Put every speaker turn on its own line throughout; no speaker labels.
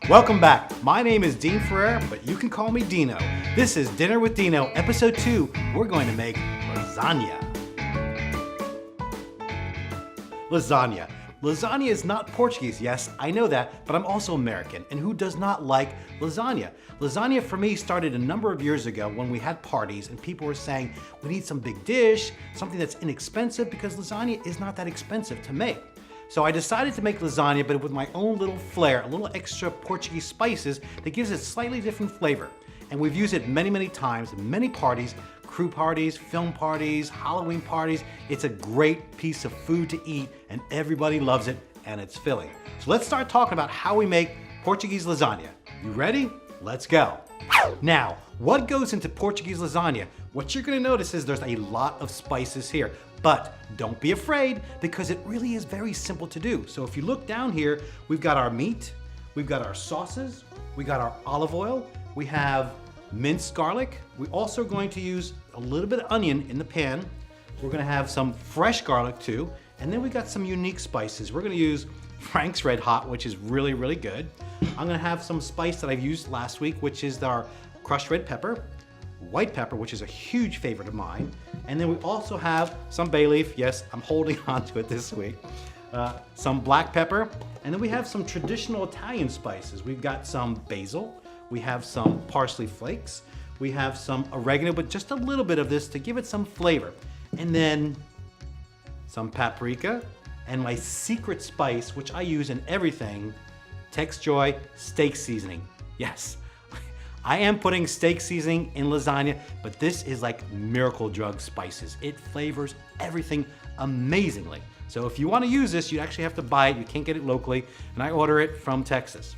Welcome back. My name is Dean Ferrer, but you can call me Dino. This is Dinner with Dino, episode 2. We're going to make lasagna. Lasagna. Lasagna is not Portuguese, yes, I know that, but I'm also American, and who does not like lasagna? Lasagna for me started a number of years ago when we had parties and people were saying, we need some big dish, something that's inexpensive, because lasagna is not that expensive to make. So I decided to make lasagna, but with my own little flair, a little extra Portuguese spices that gives it slightly different flavor. And we've used it many, many times in many parties, crew parties, film parties, Halloween parties. It's a great piece of food to eat and everybody loves it and it's filling. So let's start talking about how we make Portuguese lasagna. You ready? Let's go. Now, what goes into Portuguese lasagna? What you're gonna notice is there's a lot of spices here, but don't be afraid because it really is very simple to do. So if you look down here, we've got our meat, we've got our sauces, we got our olive oil, we have minced garlic. We're also going to use a little bit of onion in the pan. We're gonna have some fresh garlic too. And then we got some unique spices. We're gonna use Frank's Red Hot, which is really, really good. I'm gonna have some spice that I've used last week, which is our crushed red pepper, white pepper, which is a huge favorite of mine. And then we also have some bay leaf. Yes, I'm holding on to it this week. Some black pepper. And then we have some traditional Italian spices. We've got some basil. We have some parsley flakes. We have some oregano, but just a little bit of this to give it some flavor. And then some paprika and my secret spice, which I use in everything, Tex Joy steak seasoning. Yes, I am putting steak seasoning in lasagna, but this is like miracle drug spices. It flavors everything amazingly. So if you want to use this, you actually have to buy it. You can't get it locally, and I order it from Texas.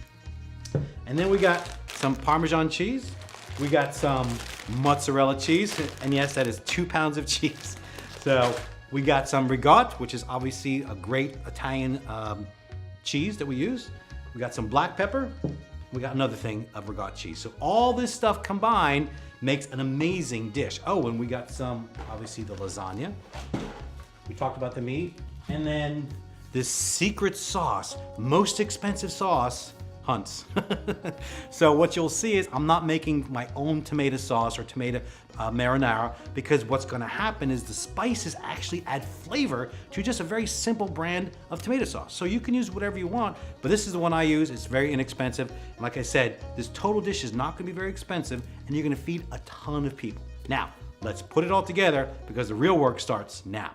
And then we got some Parmesan cheese. We got some mozzarella cheese, and yes, that is 2 pounds of cheese. So we got some ricotta, which is obviously a great Italian cheese that we use. We got some black pepper. We got another thing of ricotta cheese. So all this stuff combined makes an amazing dish. Oh, and we got some, obviously the lasagna. We talked about the meat. And then this secret sauce, most expensive sauce, Hunt's. So what you'll see is I'm not making my own tomato sauce or tomato marinara, because what's gonna happen is the spices actually add flavor to just a very simple brand of tomato sauce. So you can use whatever you want, but this is the one I use. It's very inexpensive. And like I said, this total dish is not gonna be very expensive and you're gonna feed a ton of people. Now, let's put it all together because the real work starts now.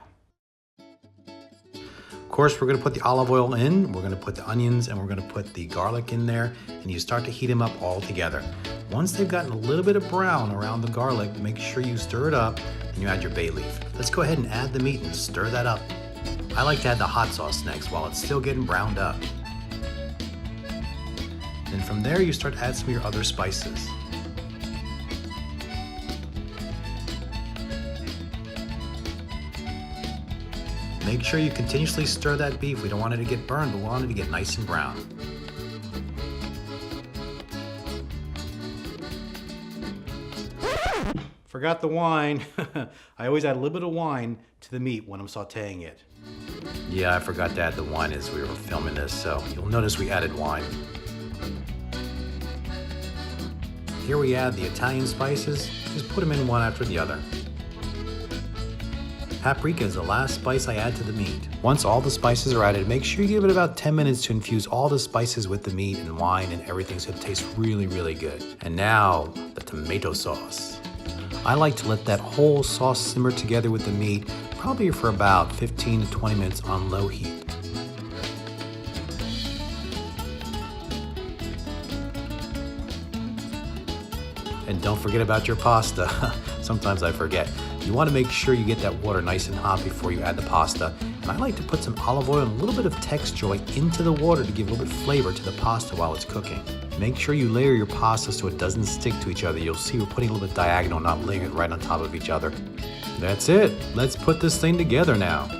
Of course, we're gonna put the olive oil in, we're gonna put the onions, and we're gonna put the garlic in there, and you start to heat them up all together. Once they've gotten a little bit of brown around the garlic, make sure you stir it up, and you add your bay leaf. Let's go ahead and add the meat and stir that up. I like to add the hot sauce next while it's still getting browned up. And from there, you start to add some of your other spices. Make sure you continuously stir that beef. We don't want it to get burned, but we want it to get nice and brown. Forgot the wine. I always add a little bit of wine to the meat when I'm sauteing it. Yeah, I forgot to add the wine as we were filming this, so you'll notice we added wine. Here we add the Italian spices. Just put them in one after the other. Paprika is the last spice I add to the meat. Once all the spices are added, make sure you give it about 10 minutes to infuse all the spices with the meat and wine and everything so it tastes really, really good. And now, the tomato sauce. I like to let that whole sauce simmer together with the meat, probably for about 15 to 20 minutes on low heat. And don't forget about your pasta. Sometimes I forget. You want to make sure you get that water nice and hot before you add the pasta. And I like to put some olive oil and a little bit of Tex Joy into the water to give a little bit of flavor to the pasta while it's cooking. Make sure you layer your pasta so it doesn't stick to each other. You'll see we're putting a little bit diagonal, not laying it right on top of each other. That's it. Let's put this thing together now.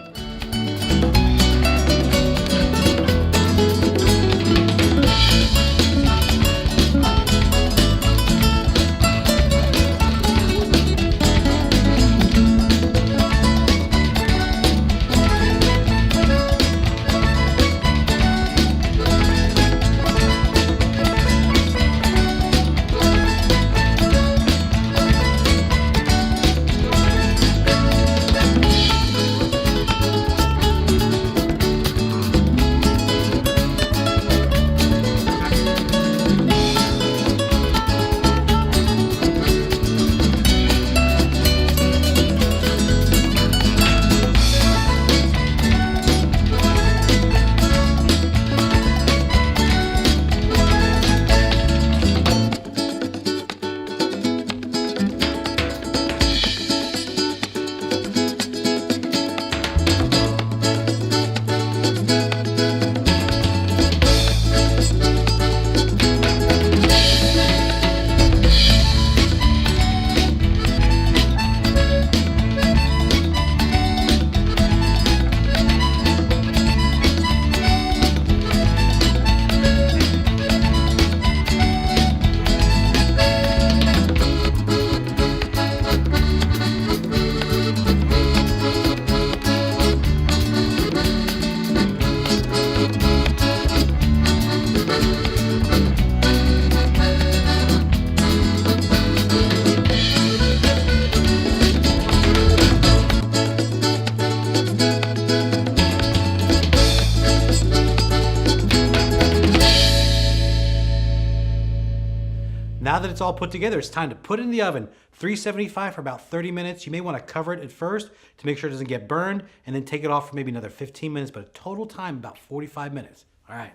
Now that it's all put together, it's time to put it in the oven. 375 for about 30 minutes. You may want to cover it at first to make sure it doesn't get burned, and then take it off for maybe another 15 minutes, but a total time about 45 minutes. All right,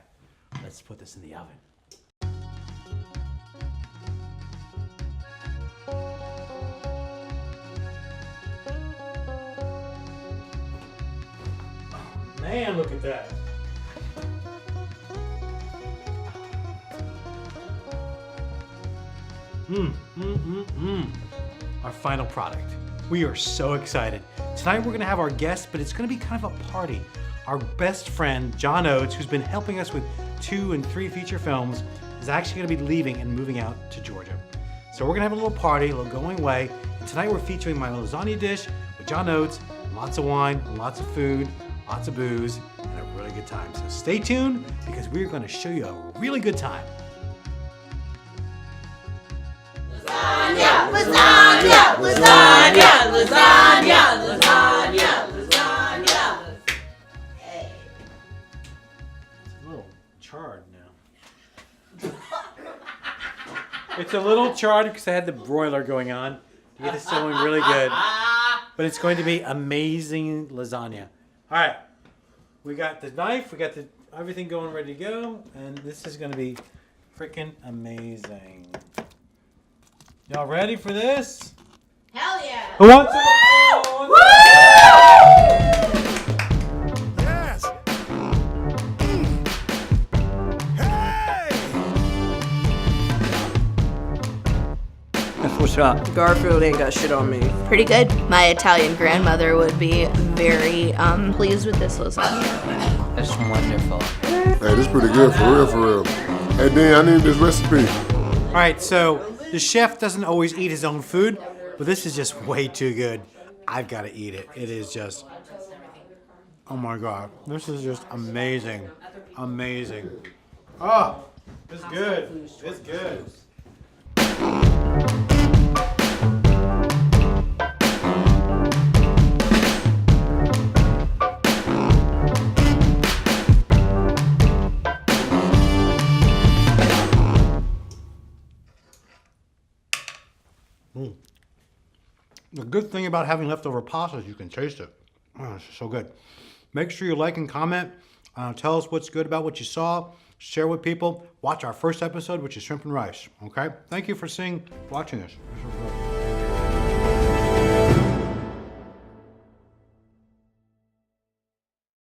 let's put this in the oven. Oh, man, look at that. Our final product. We are so excited. Tonight we're gonna have our guest, but it's gonna be kind of a party. Our best friend, John Oates, who's been helping us with 2 and 3 feature films, is actually gonna be leaving and moving out to Georgia. So we're gonna have a little party, a little going away. And tonight we're featuring my lasagna dish with John Oates, lots of wine, lots of food, lots of booze, and a really good time. So stay tuned because we're gonna show you a really good time.
Lasagna, lasagna, lasagna, lasagna, lasagna, lasagna. Hey.
It's a little charred now. It's a little charred because I had the broiler going on to get this going really good. But it's going to be amazing lasagna. All right, we got the knife, we got everything going ready to go, and this is going to be freaking amazing. Y'all ready for this?
Hell yeah!
Who wants it?
Yes. Hey!
What's up?
Garfield ain't got shit on me.
Pretty good. My Italian grandmother would be very pleased with this lasagna.
That's wonderful.
Hey, this pretty good, for real, for real. Hey, Dan, I need this recipe.
All right, so the chef doesn't always eat his own food, but this is just way too good. I've got to eat it. It is just, oh my God. This is just amazing. Amazing. Oh, it's good. It's good. The good thing about having leftover pasta is you can taste it. Oh, it's so good. Make sure you like and comment. Tell us what's good about what you saw. Share with people. Watch our first episode, which is shrimp and rice. Okay? Thank you for watching this. This is good.